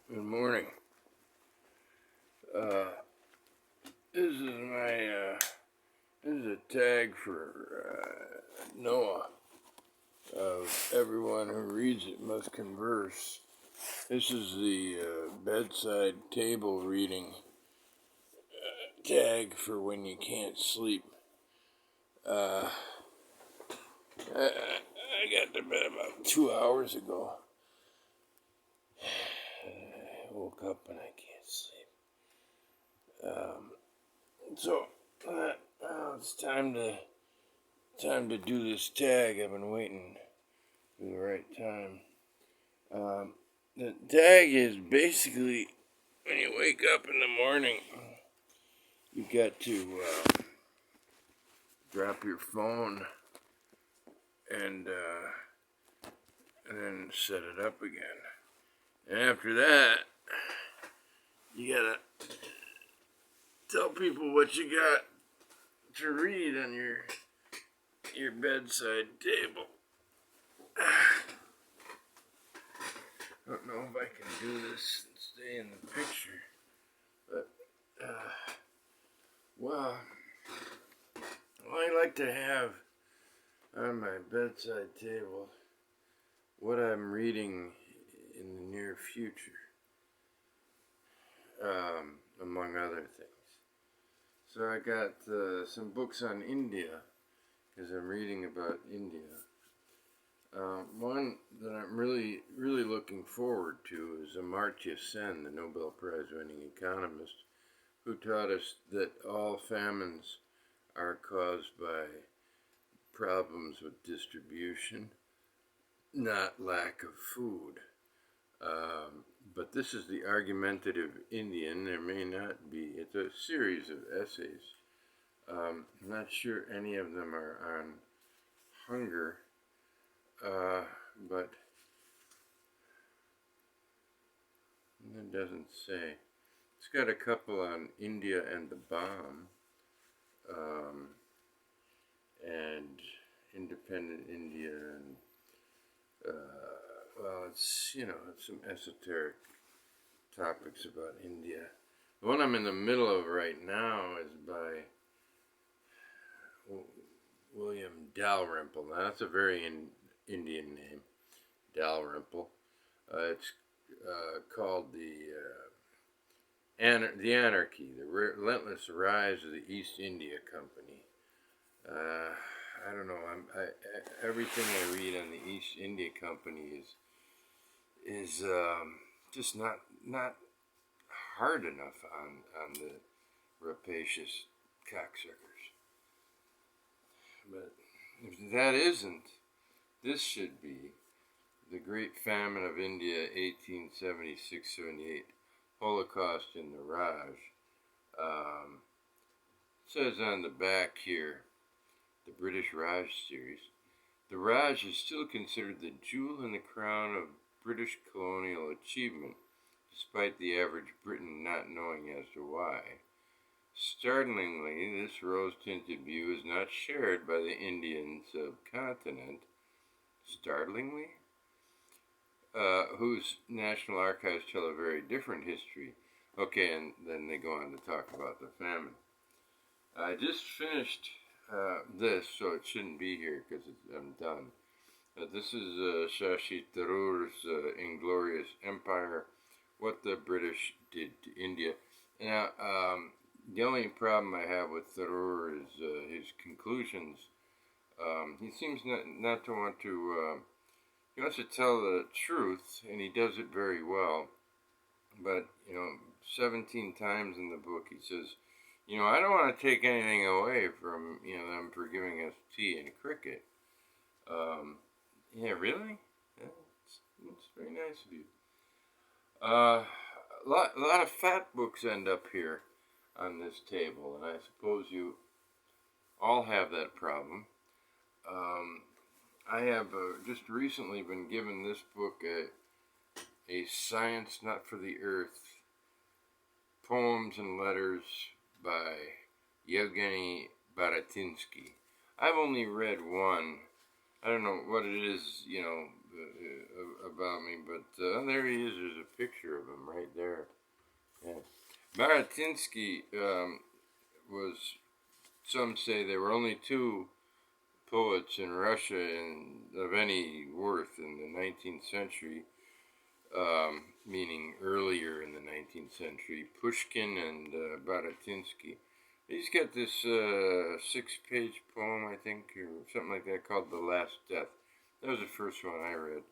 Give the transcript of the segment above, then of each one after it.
Good morning. This is a tag for Noah of everyone who reads it must converse. This is the bedside table reading tag for when you can't sleep. I got to bed about 2 hours ago. I woke up and I can't sleep. So it's time to do this tag. I've been waiting for the right time. The tag is basically when you wake up in the morning, you got to drop your phone and then set it up again. And after that, you gotta tell people what you got to read on your bedside table. I don't know if I can do this and stay in the picture, but I like to have on my bedside table what I'm reading in the near future, among other things. So I got some books on India, because I'm reading about India. One that I'm really looking forward to is Amartya Sen, the Nobel Prize-winning economist, who taught us that all famines are caused by problems with distribution, not lack of food. But this is the argumentative Indian. There may not be. It's a series of essays. I'm not sure any of them are on hunger, but it doesn't say. It's got a couple on India and the bomb, and independent India, and it's some esoteric topics about India. The one I'm in the middle of right now is by William Dalrymple. Now that's a very Indian name, Dalrymple. It's called the Anarchy, the Relentless Rise of the East India Company. I don't know. Everything I read on the East India Company is just not hard enough on the rapacious cocksuckers. But if that isn't, this should be The Great Famine of India, 1876-78, Holocaust in the Raj. Says on the back here, the British Raj series. The Raj is still considered the jewel in the crown of British colonial achievement, despite the average Briton not knowing as to why. Startlingly, this rose-tinted view is not shared by the Indian subcontinent. Startlingly? Whose national archives tell a very different history. Okay, and then they go on to talk about the famine. I just finished this, so it shouldn't be here because I'm done. This is Shashi Tharoor's Inglorious Empire, What the British Did to India. Now, the only problem I have with Tharoor is his conclusions. He seems not to want to, he wants to tell the truth, and he does it very well. But, 17 times in the book he says, I don't want to take anything away from, them for giving us tea and cricket. Yeah, really? Yeah, it's very nice of you. A lot of fat books end up here on this table, and I suppose you all have that problem. I have just recently been given this book, A Science Not for the Earth, Poems and Letters by Yevgeny Baratinsky. I've only read one. I don't know what it is, about me, but there he is. There's a picture of him right there. Yeah. Baratinsky was, some say there were only two poets in Russia of any worth in the 19th century, meaning earlier in the 19th century, Pushkin and Baratinsky. He's got this 6-page poem, I think, or something like that, called The Last Death. That was the first one I read.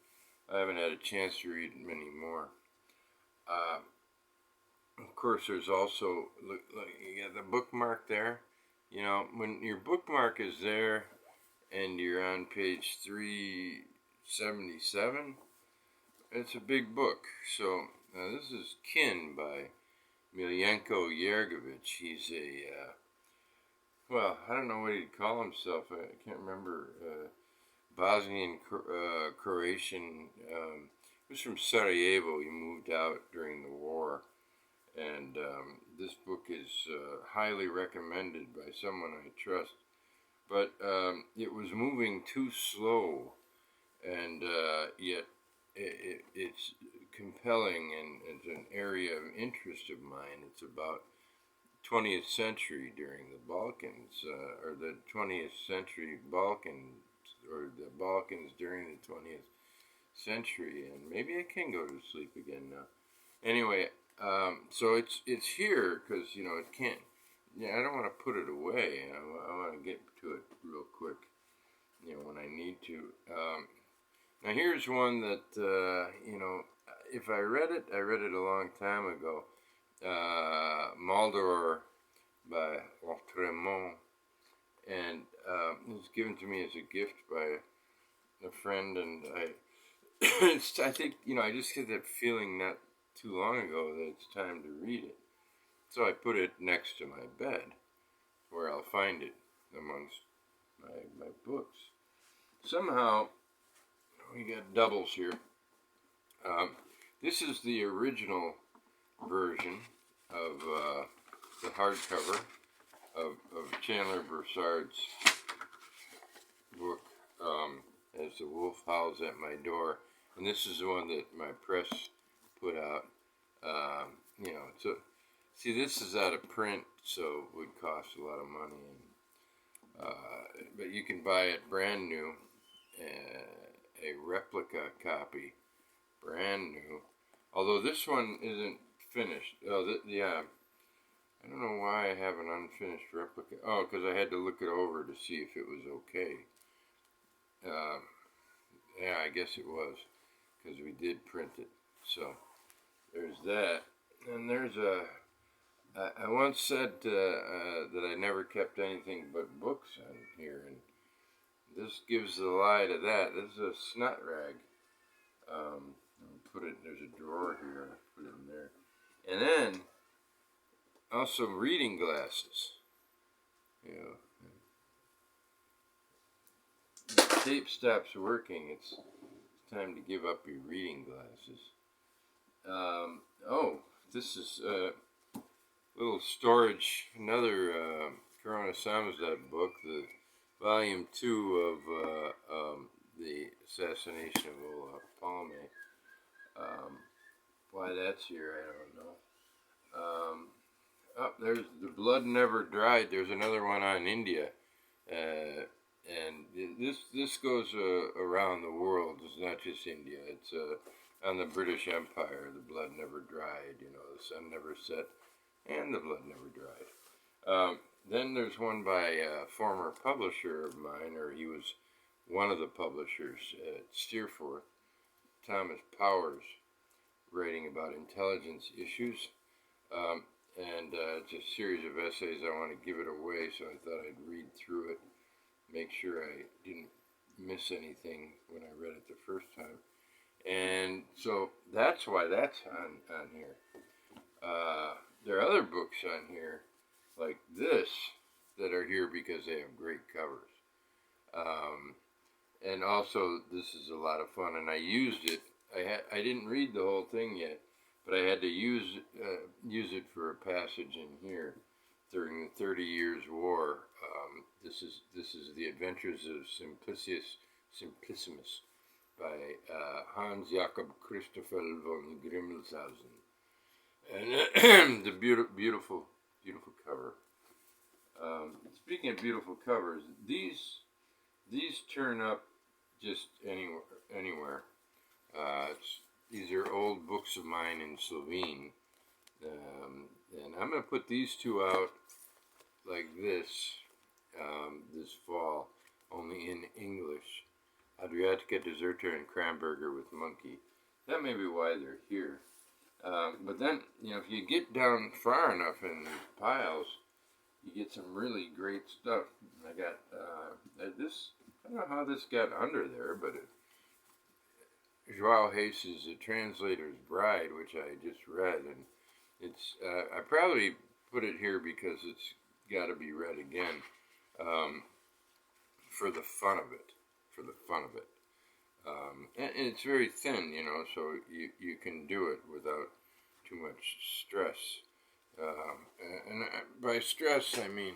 I haven't had a chance to read many more. Of course, there's also, you got the bookmark there. You know, when your bookmark is there and you're on page 377, it's a big book. So this is Kin by Milyenko Yergovich. He's well, I don't know what he'd call himself. I can't remember. Bosnian Croatian. He was from Sarajevo. He moved out during the war. And this book is highly recommended by someone I trust. But it was moving too slow, and yet it's compelling, and it's an area of interest of mine. It's about 20th century during the Balkans, or the 20th century Balkans, or the Balkans during the 20th century. And maybe I can go to sleep again now. Anyway, so it's here because, you know, it can't. Yeah, I don't want to put it away. I want to get to it real quick, you know, when I need to. Now here's one that, you know, if I read it a long time ago. Maldoror by Autremont, and it was given to me as a gift by a friend, and I think, you know, I just get that feeling not too long ago that it's time to read it. So I put it next to my bed, where I'll find it amongst my books. Somehow, we got doubles here. This is the original version of the hardcover of Chandler Broussard's book, As the Wolf Howls at My Door. And this is the one that my press put out. You know, so see, this is out of print, so it would cost a lot of money. And, but you can buy it brand new, a replica copy, brand new. Although this one isn't finished. Oh, yeah. I don't know why I have an unfinished replica. Oh, because I had to look it over to see if it was okay. Yeah, I guess it was, because we did print it. So there's that. And there's I once said that I never kept anything but books on here, and this gives the lie to that. This is a snot rag. I'll put it, there's a drawer here, I'll put it in there. And then, also reading glasses. You know, the tape stops working, it's time to give up your reading glasses. Oh, this is a little storage, another Corona Samizdat book, the volume 2 of the assassination of Olof Palme. Why that's here, I don't know. Oh, there's The Blood Never Dried. There's another one on India. And this goes around the world. It's not just India. It's on the British Empire. The blood never dried. You know, the sun never set, and the blood never dried. Then there's one by a former publisher of mine, or he was one of the publishers at Steerforth, Thomas Powers, writing about intelligence issues. And it's a series of essays. I want to give it away, so I thought I'd read through it, make sure I didn't miss anything when I read it the first time. And so that's why that's on here. There are other books on here like this that are here because they have great covers. And also, this is a lot of fun, and I used it. I didn't read the whole thing yet, but I had to use it for a passage in here during the 30 Years' War. This is The Adventures of Simplicissimus by Hans Jakob Christoffel von Grimmelshausen. And the beautiful cover. Speaking of beautiful covers, these turn up just anywhere. These are old books of mine in Slovene, and I'm going to put these two out like this this fall, only in English. Adriatica Deserter and Cranberger with Monkey. That may be why they're here. But then, if you get down far enough in these piles, you get some really great stuff. I got this. I don't know how this got under there, but João Reis's The Translator's Bride, which I just read, and it's I probably put it here because it's got to be read again for the fun of it. And it's very thin, so you can do it without too much stress. And by stress, I mean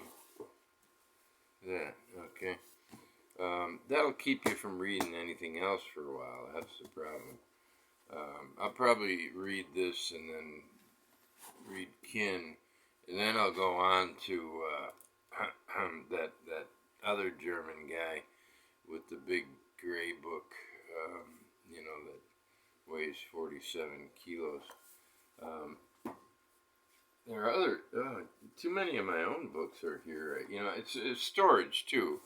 that, okay? That'll keep you from reading anything else for a while. That's the problem. I'll probably read this and then read Kin, and then I'll go on to that other German guy with the big gray book, that weighs 47 kilos. There are other, too many of my own books are here. It's storage too.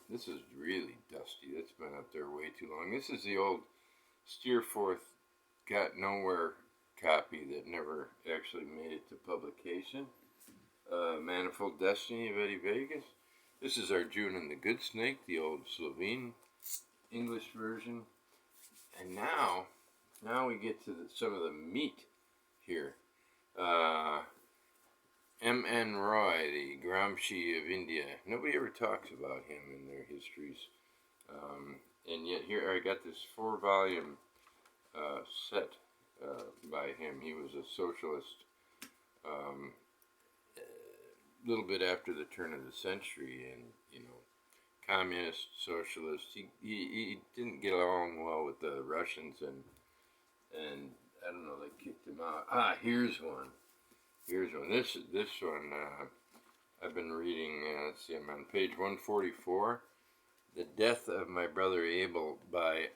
This is really dusty. It's been up there way too long. This is the old Steerforth Got Nowhere copy that never actually made it to publication. Manifold Destiny of Eddie Vegas. This is Arjuna and the Good Snake, the old Slovene English version. And now we get to some of the meat here. M.N. Roy, the Gramsci of India. Nobody ever talks about him in their histories. And yet here I got this 4-volume set by him. He was a socialist a little bit after the turn of the century, and communist, socialist. He didn't get along well with the Russians, and I don't know, they kicked him out. Here's one. This one I've been reading. Let's see, I'm on page 144. The Death of My Brother Abel by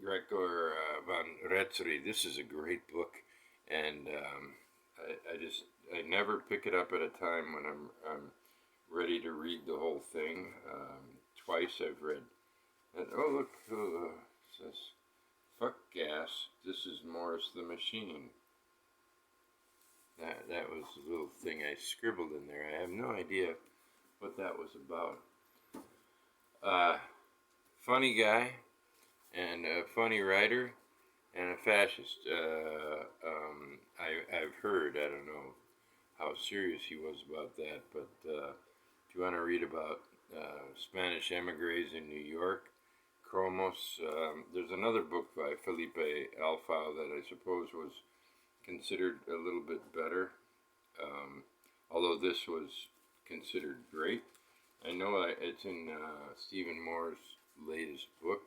Gregor von Retzry. This is a great book, and I never pick it up at a time when I'm ready to read the whole thing. Twice I've read. And look, it says, "Fuck gas. This is Morris the Machine." That was the little thing I scribbled in there. I have no idea what that was about. Funny guy, and a funny writer, and a fascist. I've heard, I don't know how serious he was about that, but if you want to read about Spanish emigres in New York, Cromos, there's another book by Felipe Alfao that I suppose was considered a little bit better, although this was considered great. I know it's in Stephen Moore's latest book,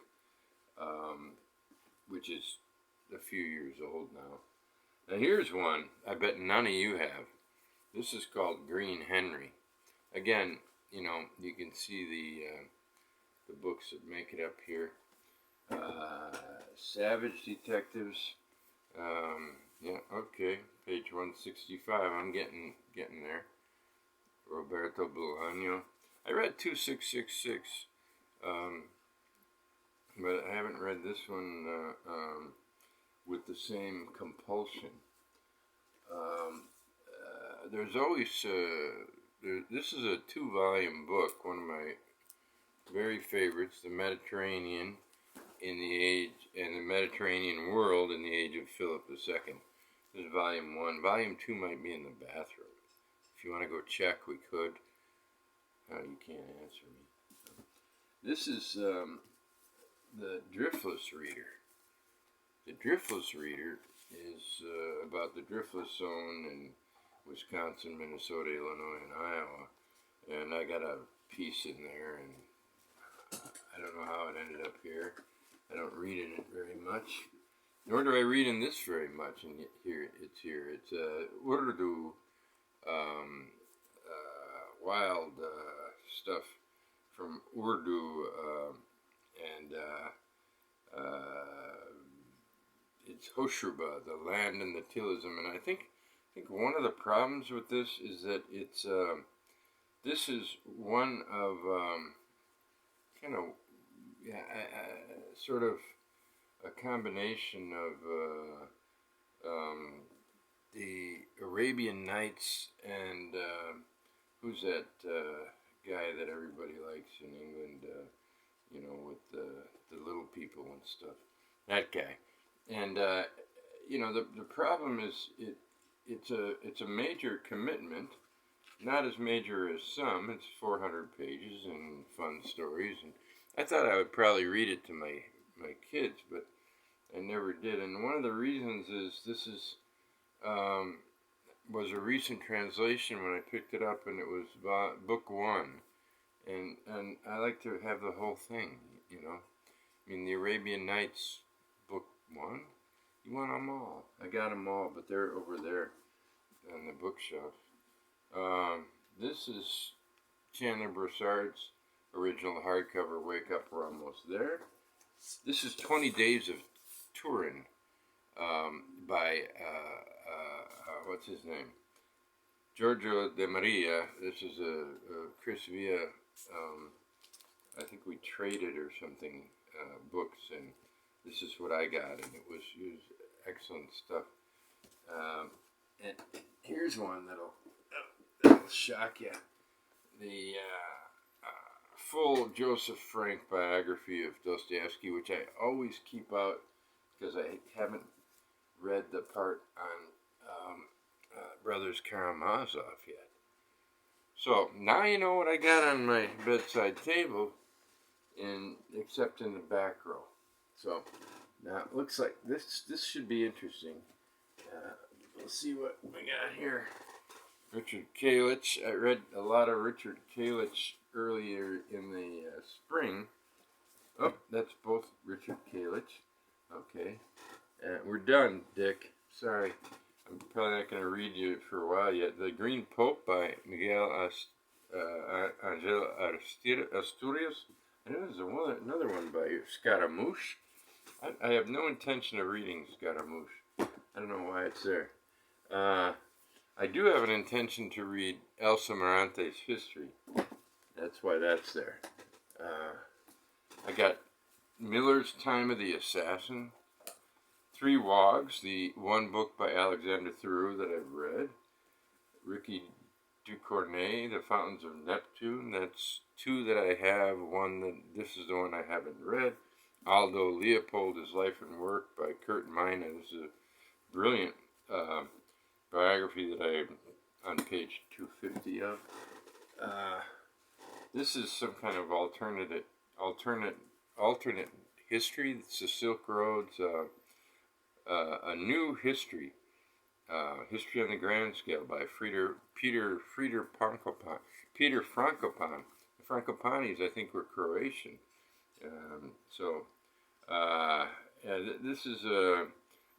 which is a few years old now. Now here's one I bet none of you have. This is called Green Henry. Again, you can see the books that make it up here. Savage Detectives. Yeah, okay, page 165. I'm getting there. Roberto Bolaño. I read 2666, but I haven't read this one with the same compulsion. There's always this is a 2-volume book, one of my very favorites, The Mediterranean in the Age and the Mediterranean World in the Age of Philip II. This is volume 1. Volume 2 might be in the bathroom. If you want to go check, we could. You can't answer me. This is the Driftless Reader. The Driftless Reader is about the driftless zone in Wisconsin, Minnesota, Illinois, and Iowa. And I got a piece in there, and I don't know how it ended up here. I don't read in it very much, nor do I read in this very much. And here it's here. It's Urdu, wild stuff from Urdu, and it's Hoshuba, the land and the Tillism. And I think one of the problems with this is that it's this is one of kind of sort of a combination of the Arabian Nights and who's that guy that everybody likes in England, you know, with the little people and stuff. That guy. And you know, the problem is it's a major commitment, not as major as some. It's 400 pages and fun stories, and I thought I would probably read it to my kids, but I never did. And one of the reasons is this is was a recent translation when I picked it up, and it was book one, and I like to have the whole thing, you know. I mean, the Arabian Nights book one, you want them all. I got them all, but they're over there on the bookshelf. This is Chandler Broussard's original hardcover, Wake Up, We're Almost There. This is 20 Days of Turin by, what's his name? Giorgio De Maria. This is a Chris Villa, I think we traded or something, books, and this is what I got, and it was excellent stuff. And here's one that'll shock you. The full Joseph Frank biography of Dostoevsky, which I always keep out because I haven't read the part on Brothers Karamazov yet. So now you know what I got on my bedside table, except in the back row. So now it looks like this should be interesting. We'll see what we got here. Richard Kalisch. I read a lot of Richard Kalisch earlier in the spring. Oh, that's both Richard Kalisch. Okay. We're done, Dick. Sorry. I'm probably not going to read you for a while yet. The Green Pope by Miguel Angel Asturias. I know there's another one by Scaramouche. I have no intention of reading Scaramouche. I don't know why it's there. I do have an intention to read Elsa Morante's history. That's why that's there. I got Miller's Time of the Assassin, Three Wogs, the one book by Alexander Theroux that I've read, Ricky Ducournay, The Fountains of Neptune. That's two that I have. This is the one I haven't read. Aldo Leopold, His Life and Work by Kurt Mina. This is a brilliant biography that I'm on page 250 of. This is some kind of alternate history. It's the Silk Road's a new history, history on the grand scale by Peter Frankopan. Peter Frankopan. The Frankopanis, I think, were Croatian. This is a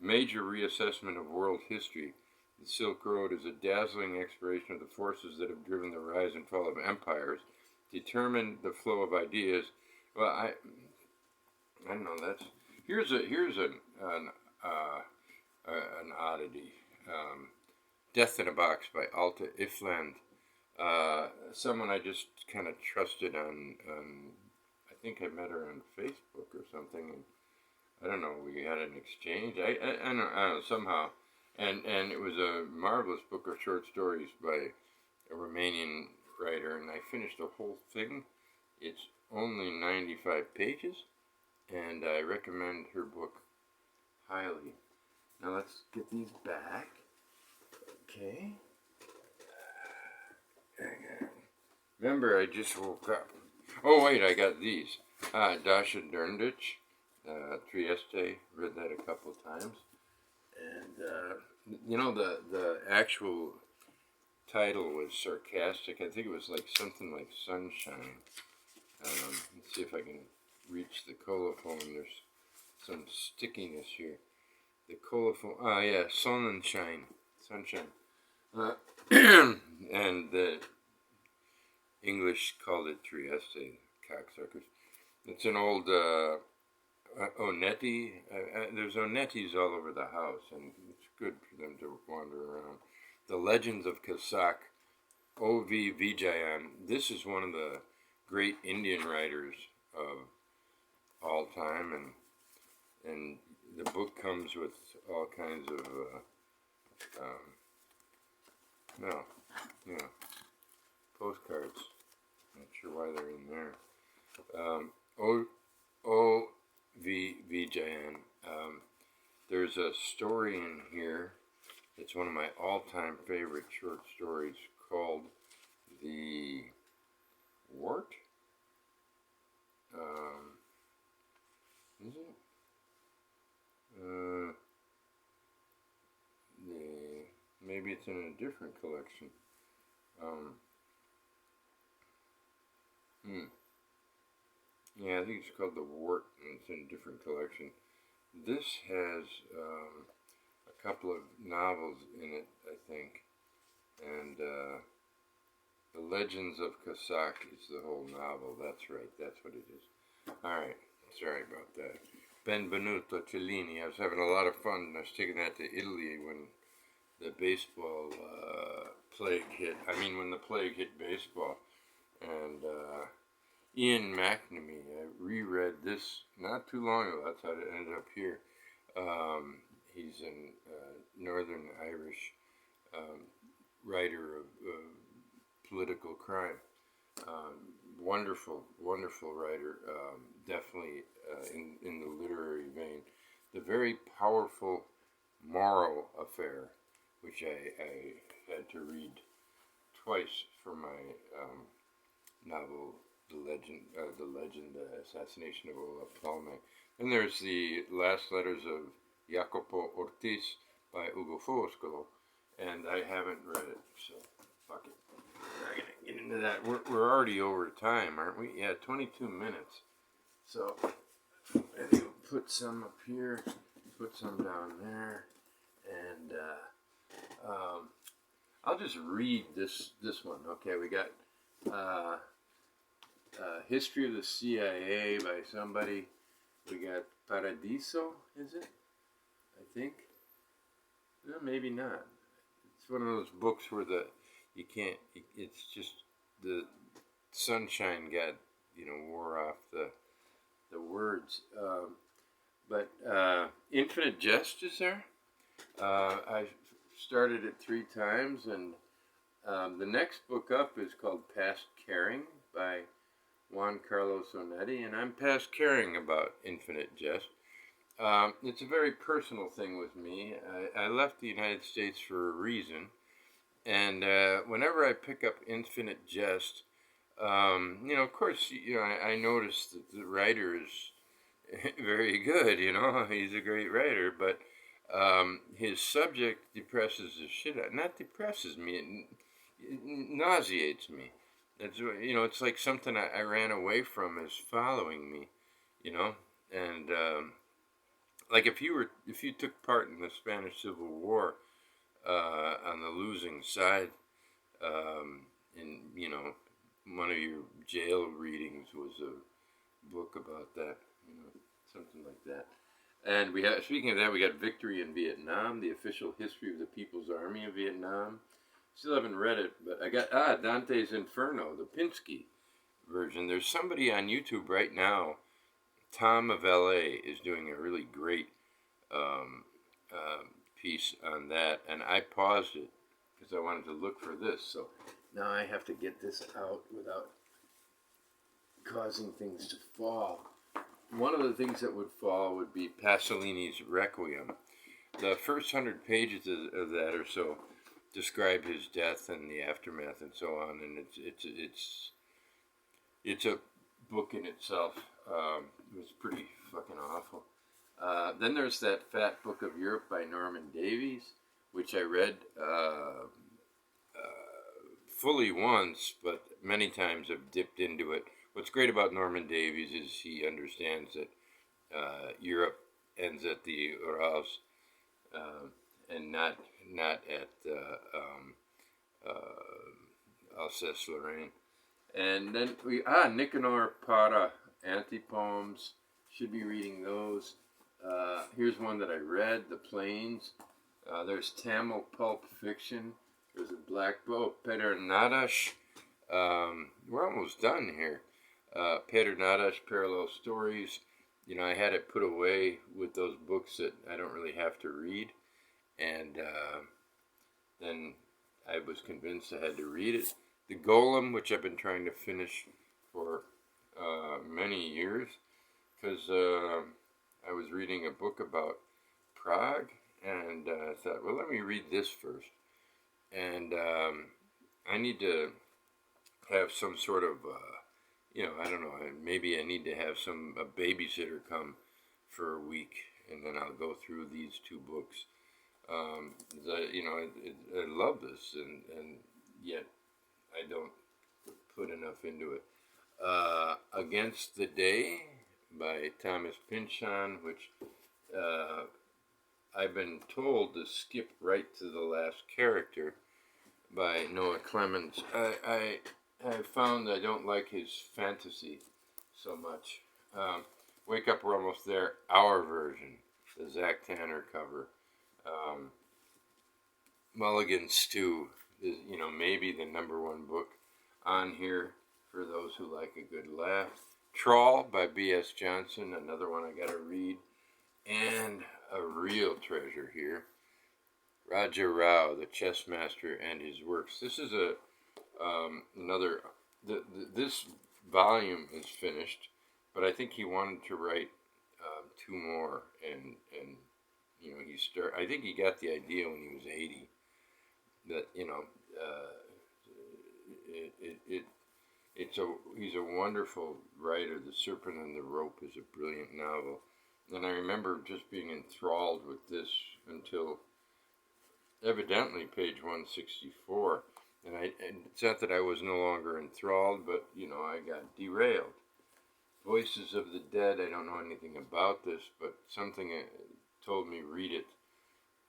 major reassessment of world history. The Silk Road is a dazzling exploration of the forces that have driven the rise and fall of empires, determined the flow of ideas. Well, I don't know. Here's an oddity. Death in a Box by Alta Ifland. Someone I just kind of trusted on. I think I met her on Facebook or something, and I don't know. We had an exchange. I don't know somehow. And it was a marvelous book of short stories by a Romanian writer, and I finished the whole thing. It's only 95 pages, and I recommend her book highly. Now let's get these back. Okay. Remember, I just woke up. Oh, wait, I got these. Dasha Derndich, Trieste, read that a couple times. And, you know, the actual title was sarcastic. I think it was like something like Sunshine. Let's see if I can reach the colophone. There's some stickiness here. The colophone, yeah, sunshine. And the English called it Trieste, cocksuckers. It's an old Onetti. There's Onettis all over the house, and it's good for them to wander around. The Legends of Kasak, O.V. Vijayan. This is one of the great Indian writers of all time, and the book comes with all kinds of postcards. Not sure why they're in there. O.V. Vijayan. There's a story in here. It's one of my all-time favorite short stories called The Wart. Is it? Maybe it's in a different collection. Yeah, I think it's called The Wart, and it's in a different collection. This has a couple of novels in it, I think, and The Legends of Kasak is the whole novel. That's right, that's what it is. Alright, sorry about that. Benvenuto Cellini. I was having a lot of fun. I was taking that to Italy when the baseball plague hit. When the plague hit baseball. And Ian Mcnamee, I reread this not too long ago. That's how it ended up here. He's a Northern Irish writer of political crime. Wonderful writer. Definitely in the literary vein. The very powerful Moral Affair, which I had to read twice for my novel, The Assassination of Olaf Palme. And there's the last letters of Jacopo Ortiz by Ugo Foscolo, and I haven't read it, so fuck it. We're not gonna get into that. We're already over time, aren't we? Yeah, 22 minutes. So I think we'll put some up here, put some down there, and I'll just read this one. Okay, we got History of the CIA by somebody. We got Paradiso, is it? I think. No, maybe not. It's one of those books where it's just the sunshine got, wore off the words. But Infinite Jest is there. I started it 3 times, and the next book up is called Past Caring by Juan Carlos Onetti, and I'm past caring about Infinite Jest. It's a very personal thing with me. I left the United States for a reason, and whenever I pick up Infinite Jest, of course, I notice that the writer is very good, he's a great writer, but his subject depresses the shit out. Not depresses me, it nauseates me. It's like something I ran away from is following me, and like if you took part in the Spanish Civil War on the losing side, and one of your jail readings was a book about that, something like that. And speaking of that, we got Victory in Vietnam, the official history of the People's Army of Vietnam. Still haven't read it, but I got Dante's Inferno, the Pinsky version. There's somebody on YouTube right now, Tom of LA, is doing a really great piece on that, and I paused it because I wanted to look for this. So now I have to get this out without causing things to fall. One of the things that would fall would be Pasolini's Requiem. The first 100 pages of that or so describe his death and the aftermath and so on, and it's a book in itself. It was pretty fucking awful. Then there's that Fat Book of Europe by Norman Davies, which I read fully once, but many times I've dipped into it what's great about Norman Davies is he understands that Europe ends at the Urals and not at Alsace-Lorraine. And then Nicanor Parra anti-poems. Should be reading those. Here's one that I read, The Plains. There's Tamil pulp fiction. There's a black book, Peter Nadash. We're almost done here. Peter Nadash, Parallel Stories. You know, I had it put away with those books that I don't really have to read. And then I was convinced I had to read it. The Golem, which I've been trying to finish for many years, because I was reading a book about Prague, and I thought, well, let me read this first. And I need to have some sort of, I don't know, maybe I need to have a babysitter come for a week, and then I'll go through these two books. I love this, and yet I don't put enough into it. Against the Day by Thomas Pynchon, which I've been told to skip right to the last character by Noah Clemens. I found I don't like his fantasy so much. Wake Up, We're Almost There, our version, the Zach Tanner cover. Mulligan Stew is, maybe the #1 book on here for those who like a good laugh. Trawl by B.S. Johnson, another one I got to read. And a real treasure here, Raja Rao, the chess master, and his works. This is another. This volume is finished, but I think he wanted to write 2 more, and I think he got the idea when he was 80. That he's a wonderful writer. The Serpent and the Rope is a brilliant novel. And I remember just being enthralled with this until evidently page 164. And it's not that I was no longer enthralled, but, I got derailed. Voices of the Dead, I don't know anything about this, but something told me read it.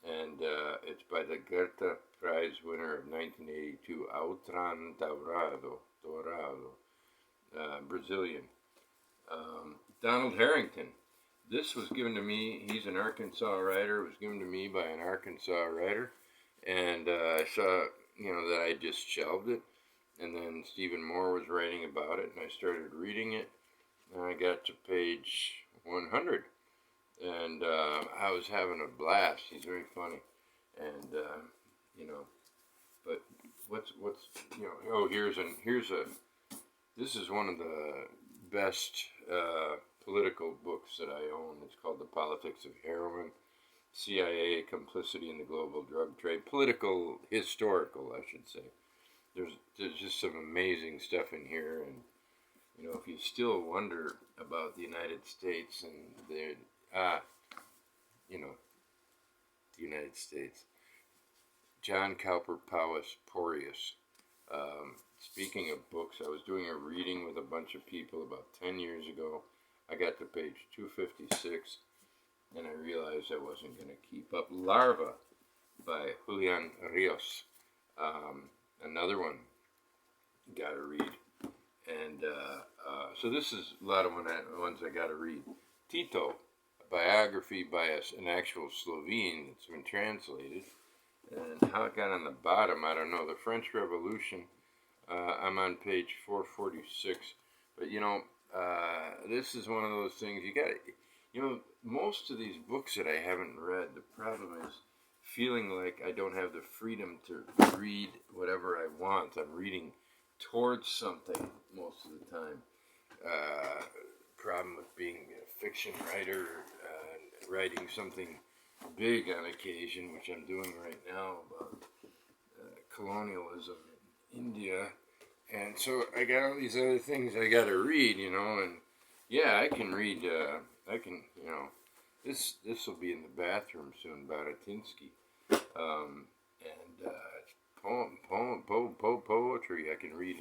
And it's by the Goethe Prize winner of 1982, Autran Dourado, Brazilian. Donald Harrington. This was given to me, he's an Arkansas writer, it was given to me by an Arkansas writer, and I saw, that I just shelved it, and then Stephen Moore was writing about it, and I started reading it, and I got to page 100, and I was having a blast. He's very funny, and, but what's this is one of the best, political books that I own. It's called The Politics of Heroin, CIA Complicity in the Global Drug Trade. Historical, I should say. There's just some amazing stuff in here, and if you still wonder about the United States and the United States. John Cowper Powys Porteous. Speaking of books, I was doing a reading with a bunch of people about 10 years ago. I got to page 256, and I realized I wasn't going to keep up. Larva by Julian Rios. Another one got to read. And so this is a lot of ones I got to read. Tito, a biography by an actual Slovene that's been translated. And how it got on the bottom, I don't know. The French Revolution, I'm on page 446. But, this is one of those things you got. Most of these books that I haven't read, the problem is feeling like I don't have the freedom to read whatever I want. I'm reading towards something most of the time. Problem with being a fiction writer, writing something big on occasion, which I'm doing right now about colonialism in India. And so I got all these other things I got to read, and yeah, I can read, this will be in the bathroom soon, Baratinsky. And it's poetry. I can read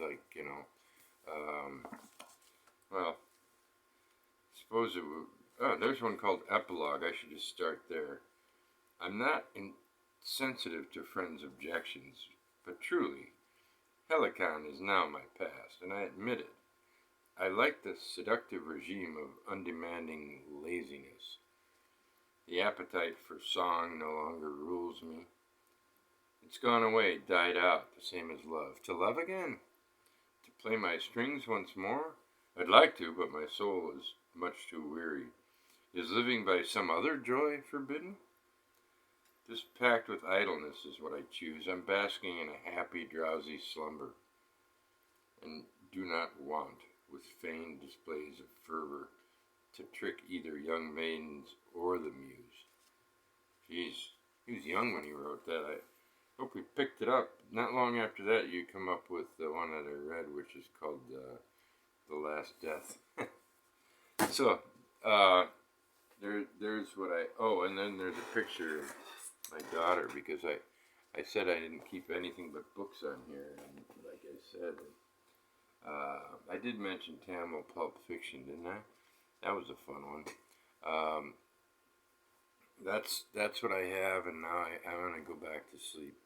Well, suppose it would. Oh, there's one called Epilogue. I should just start there. I'm not insensitive to friends' objections, but truly, Helicon is now my past, and I admit it. I like the seductive regime of undemanding laziness. The appetite for song no longer rules me. It's gone away, died out, the same as love. To love again? To play my strings once more? I'd like to, but my soul is much too weary. Is living by some other joy forbidden? Just packed with idleness is what I choose. I'm basking in a happy, drowsy slumber, and do not want, with feigned displays of fervor, to trick either young maidens or the muse. Jeez, he was young when he wrote that. I hope we picked it up. Not long after that, you come up with the one that I read, which is called The Last Death. So, there's what and then there's a picture of my daughter, because I said I didn't keep anything but books on here, and like I said, I did mention Tamil Pulp Fiction, didn't I? That was a fun one. That's what I have, and now I'm gonna go back to sleep.